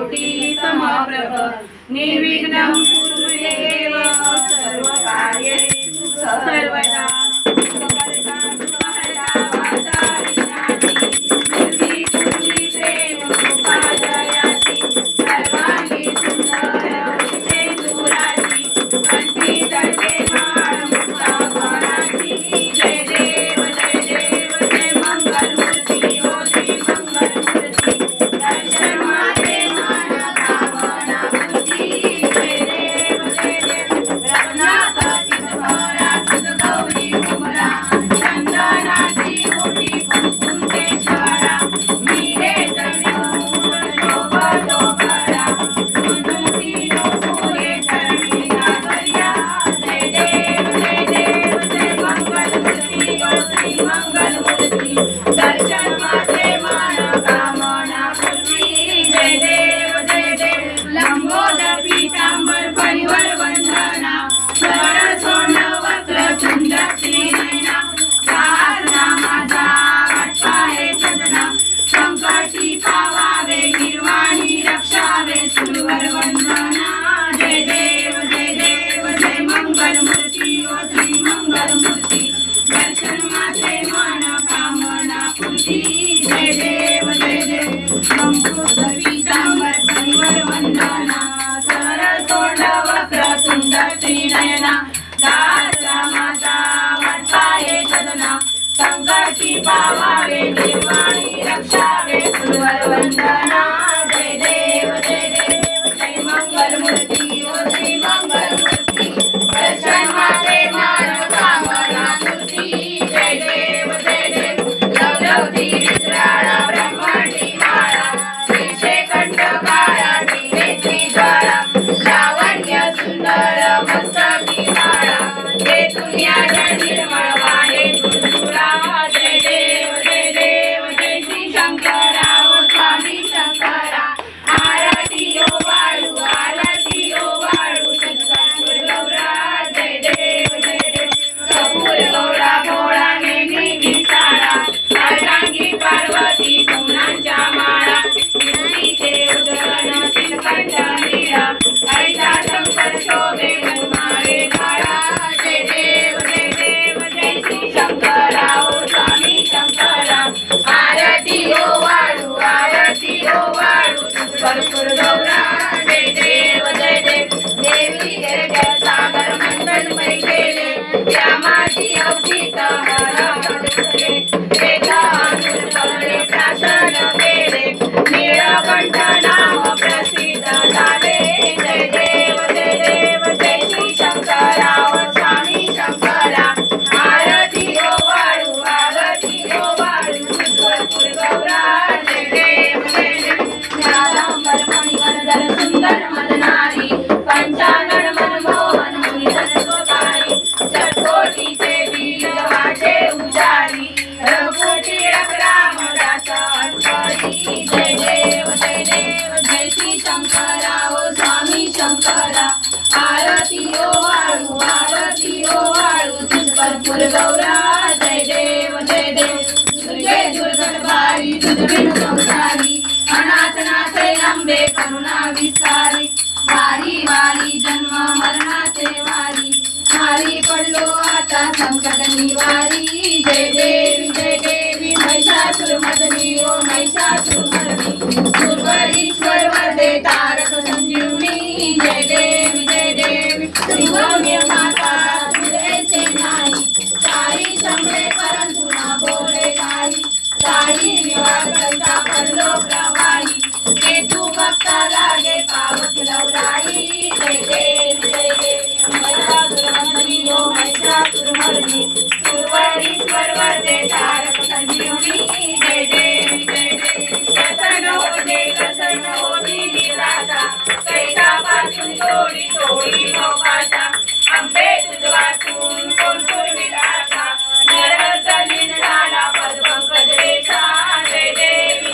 कोटि समप्रभ निर्विघ्नं कुरुदेव सर्वकार्येषु सर्वदा पावावे निर्वाणी रक्षावे सुरवर वंदना जय देव जय मंगल मूर्ती ओ श्री मंगल मूर्ती दर्शन माते मान कामना मूर्ती जय देव लवलवती विक्राळा ब्रह्मणी माळा श्रीशे कंठ काळा नेत्री ज्वाळा लावण्य सुंदर मस्तकी माळा ते दुनिया निर्मळ वाणे तुळतुळा भरपूर गौरा जय देव देवी सागर मंडल मै केले त्या माझी अवचित प्राशन केले नीळकंठ नाव प्रसिद्ध झाले जय देव जय श्री शंकराव स्वामी शंकरा आरती ओ वाळू आरती ओ वाळू भरपूर गौरा जय देव मणिवरधर सुंदर मदनारी पंचानन मनमोहन मुनिधन स्वकारी चरकोटीचे वीर वाचे उजारी रघुकोटी रामदास अठ्ठरी जय देव जय श्री शंकरा ओ स्वामी शंकरा आरती ओ वाळू तुझ भरपूर गौरा जय देव दुर्गे दुर्गट बारी तुझ बिनु संसारी अनाथ नाथे अंबे करुणा विस्तारी वारी वारी जन्म मरणाचे वारी मारी पडलो आता संकट निवारी जय देवी महिषासुर मर्दिनी ओ महिषासुर मर्दिनी सुरवरीश्वर वरदे तारक संजीवनी जय देवी त्रिभुवन माता तुझे नाही सारी संभळे परंतु ना बोले काही सारी विवाद करता पडलो प्रवाही ते तू भक्ता लागे पावत लवलाई जय देव महिषासुर मर्दिनी ओ महिषासुर मर्दिनी सुरवरीश्वर वरदे तारक संजीवनी जय देव प्रसन्न होती निराशा कैसापासून तोडी मोकाशा अंबे तुझ वाचून कोण पुरविल आशा नरहर झाला पदपंकज रेषा जय देवी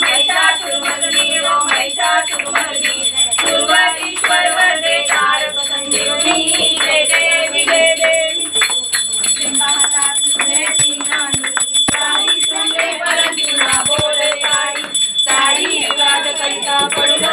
महिषासुर मर्दिनी ओ महिषासुर मर्दिनी सुरवरीश्वर वरदे तारक संजीवनी जय देवी सारी संगे परंतु ना बोले काही सारी विवाद करिता पडलो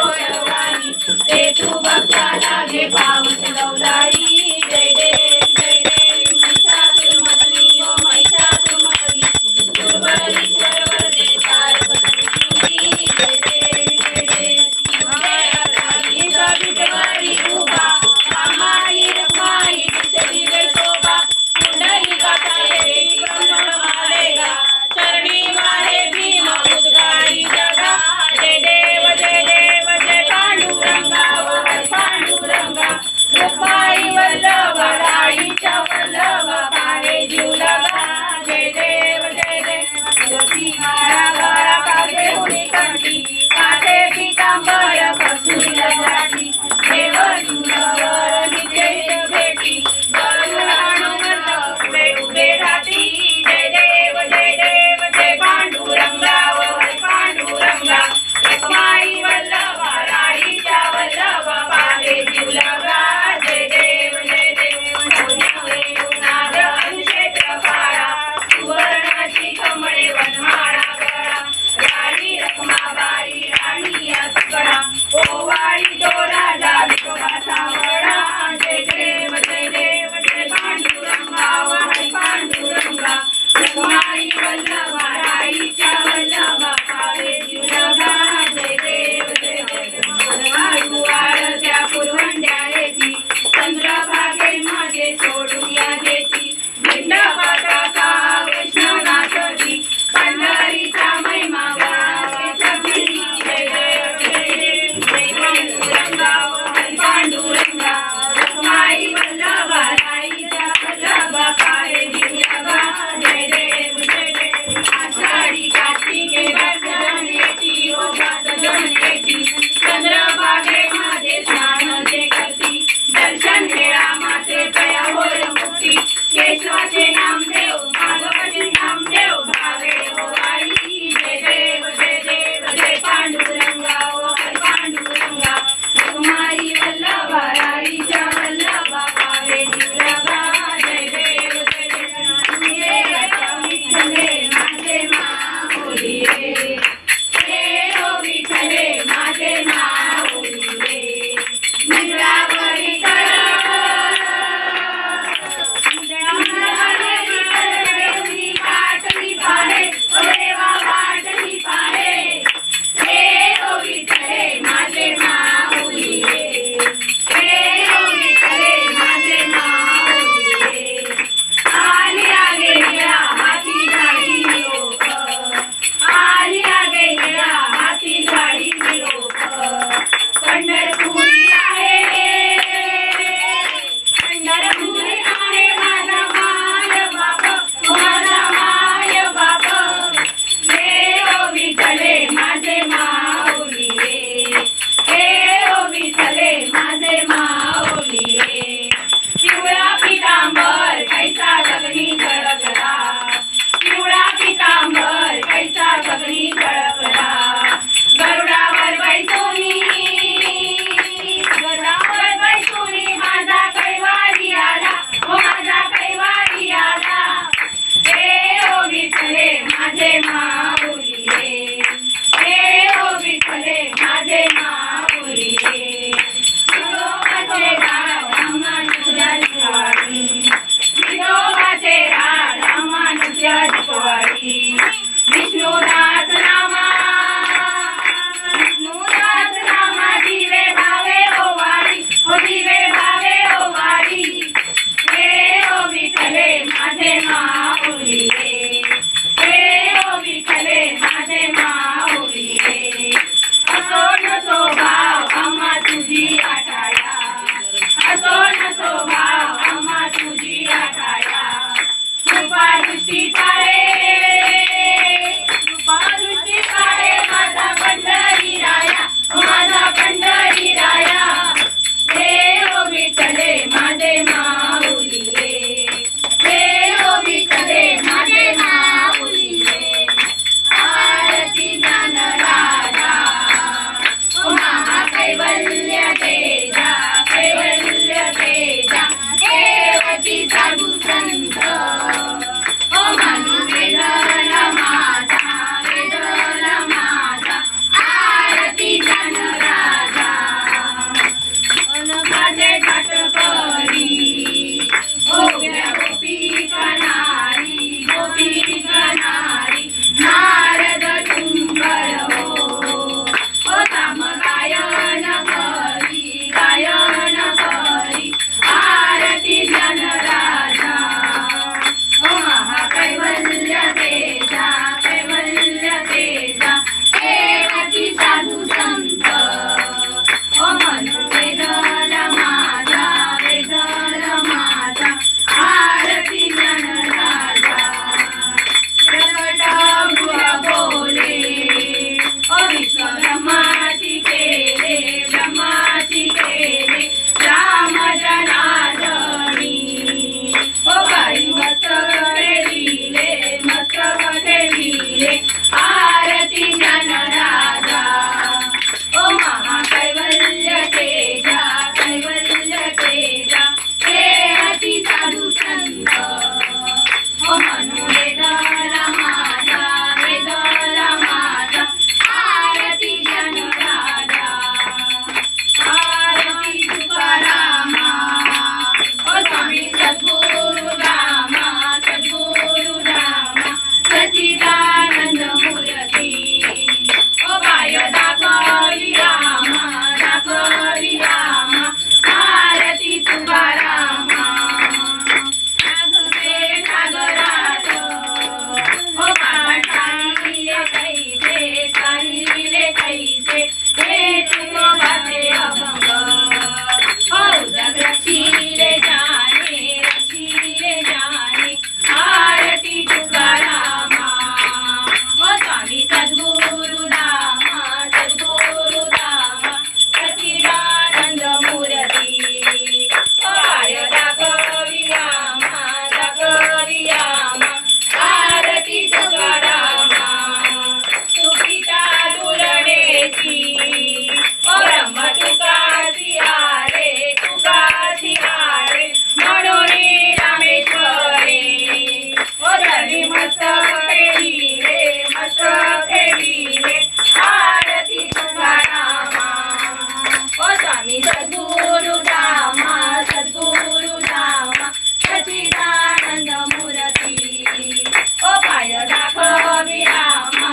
आरती साधू संत ओ म्हणू वेदला माझा वेदला माझा आरती ज्ञानराजा प्रगट गुह बोले ओ विश्व ब्रह्माची केले राम जनार्दनी ओ बाई मस्तक ठेविले आरती ज्ञानराजा ओ महाकैवल्य तेजा हे अति साधू संत ओ म्हणू वेदला माझा आरती ज्ञानराजा आरती तुकारामा ओ स्वामी सद्गुरु रामा सच्चिदानंद मूर्ती ओ बाय दाखवी रामा आरती तुकारामा नागवे सागरात ओ काठारीले कैसे हे तुकोबाचे अभंग ओ जगशीले जाणे आरती तुकारामा ओ स्वामी सद्गुरु रामा सच्चिदानंद मूर्ती ओ आय दाखवी रामा आरती तुकारामा तुकिता दुलडेची ओ ब्रह्म तुकाची आरे म्हणून रामेश्वरी ओ धनी मस्तक ठेविले आरती तुकारामा ओ स्वामी सद्गुरु धामा सच्चिदानंद मूर्ती ओ पाय दाखवी रामा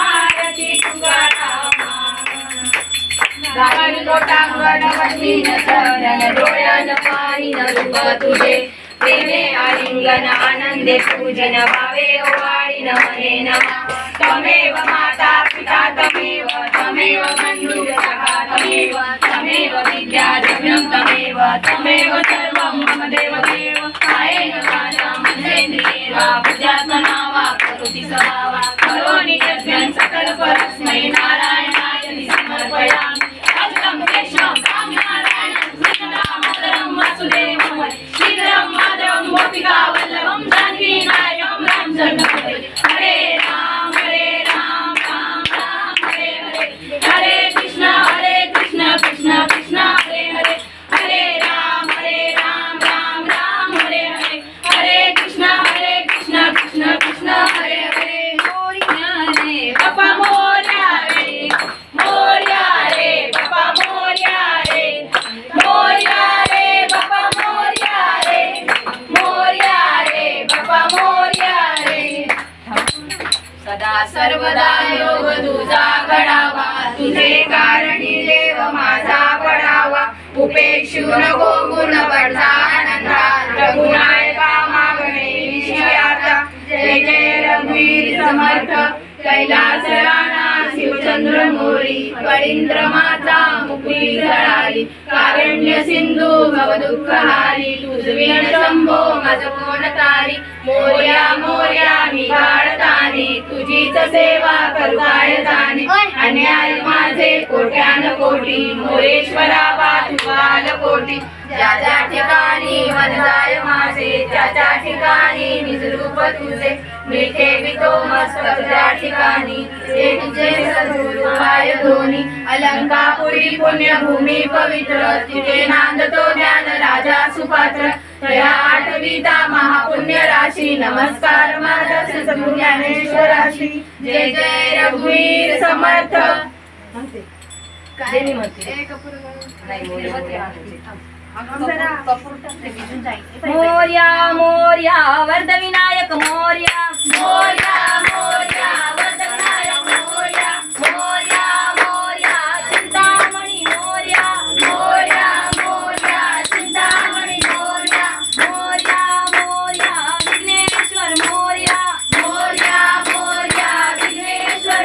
आरती तुकारामा गाणी लोटांगण वतीन चरण डोळ्यान पाणी रूप तुझे प्रेमे आलिंगन आनंदे पूजन भावे ओवाळीन मने नमा तमेव माता पिता तमेव बंधु सखा तमेव विद्या तमेव सर्वं मम देव कायेन वाचा मनसेन्द्रियेण बुद्ध्यात्मना वा करोति स्वभावा करोमि यज्ञं सकल परस्मै नारायणाय समर्पयामि अजलं केशवं रामनारायणं दामोदरं वासुदेवं श्रीधरं माधवं गोपिका वल्लभं जानकी नायकं रामचन्द्रं हरे राम राम हरे हरे कृष्ण कृष्ण कृष्ण हरे हरे राम राम हरे हरे कृष्ण कृष्ण कृष्ण हरे हरे मोरया रे बापा मोरया रे बापा मोरया रे बापा मोरया रे सदा सर्वदा योग तुझा घडावा तुझे कारणी देव माझा पडावा उपेक्षू नको गुण पडता आनंदा रघुनायका मागणे विषयाता जय जय रघुवीर समर्थ कैलास राणा शिवचंद्र मोरी कळींद्र माता मुकुली जळाली कारुण्य सिंधू भवदुःखहारी तुझविण शंभो माझ कोण तारी मोर्या मी बाळतानी तुझीच सेवा करू काय जाणे अन्याय माझे कोट्यान कोटी मोरेश्वरा वाचुकाल कोटी ज्या ज्या ठिकाणी मन जाय माझे त्या ठिकाणी निजरूप तुझे मिठे वितो मस्तक ज्या ठिकाणी ते तुझे सद्गुरु पाय धोनी अलंकापुरी पुण्यभूमी पवित्र तिथे नांदतो ज्ञान राजा सुपात्र तया आठविता महापुण्य राशी नमस्कार माझा सद्गुरु ज्ञानेश्वराशी जय जय रघुवीर समर्थ मोर्या मोर्या वर्धविनायक मोर्या मोर्या मोर्या वर्धविनायक मोर्या मोर्या मोर्या चिंतामणी मोर्या मोर्या मोर्या चिंतामणी मोर्या मोर्या मोर्या विघ्नेश्वर मोर्या मोर्या मोर्या विघ्नेश्वर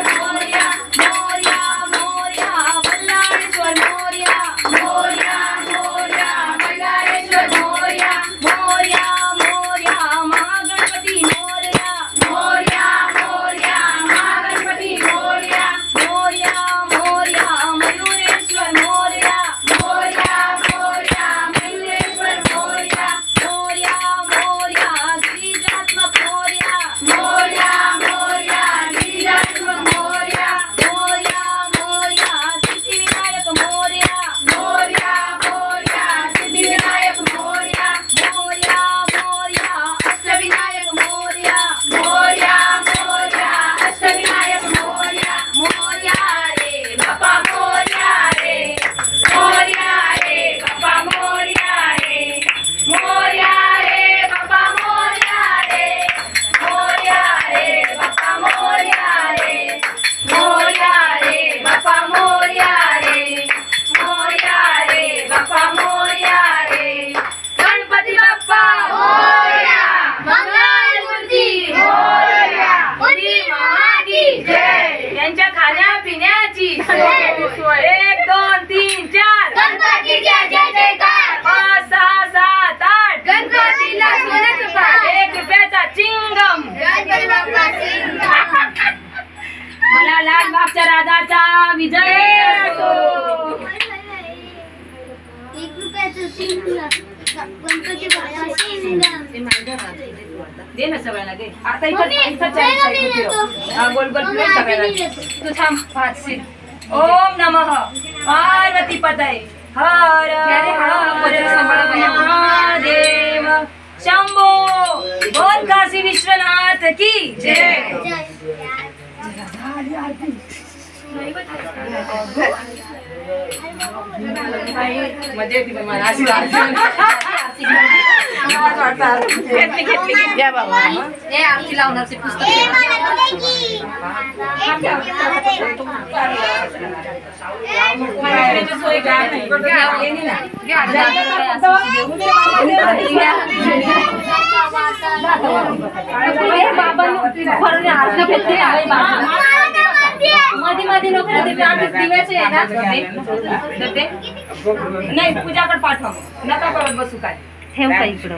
1 2 3 4 गणपतीच्या जय जयकार 5 6 7 8 गणपतीला सोन्याचं पाट 1 रुपयाचा चिंगम गणपती बाप्पा सिंगाम मला लालबागच्या राजाचा विजय असो 1 रुपयाचं सिंगाम गणपती बाप्पा सिंगाम दे ना सगळ्यांना दे आता गोल गोल प्लेट सगळ्यांना तू थांब 5 ओम नमः पार्वती पतये हर महादेव शंभो बोल काशी विश्वनाथ की जय मजा येते मला अशी घ्या बाबा हे आरती लावण्याचे पुस्तक मध्ये मध्ये लोक नाही पूजाकडे पाठवा नका करत बसू काय ठेव काही इकडं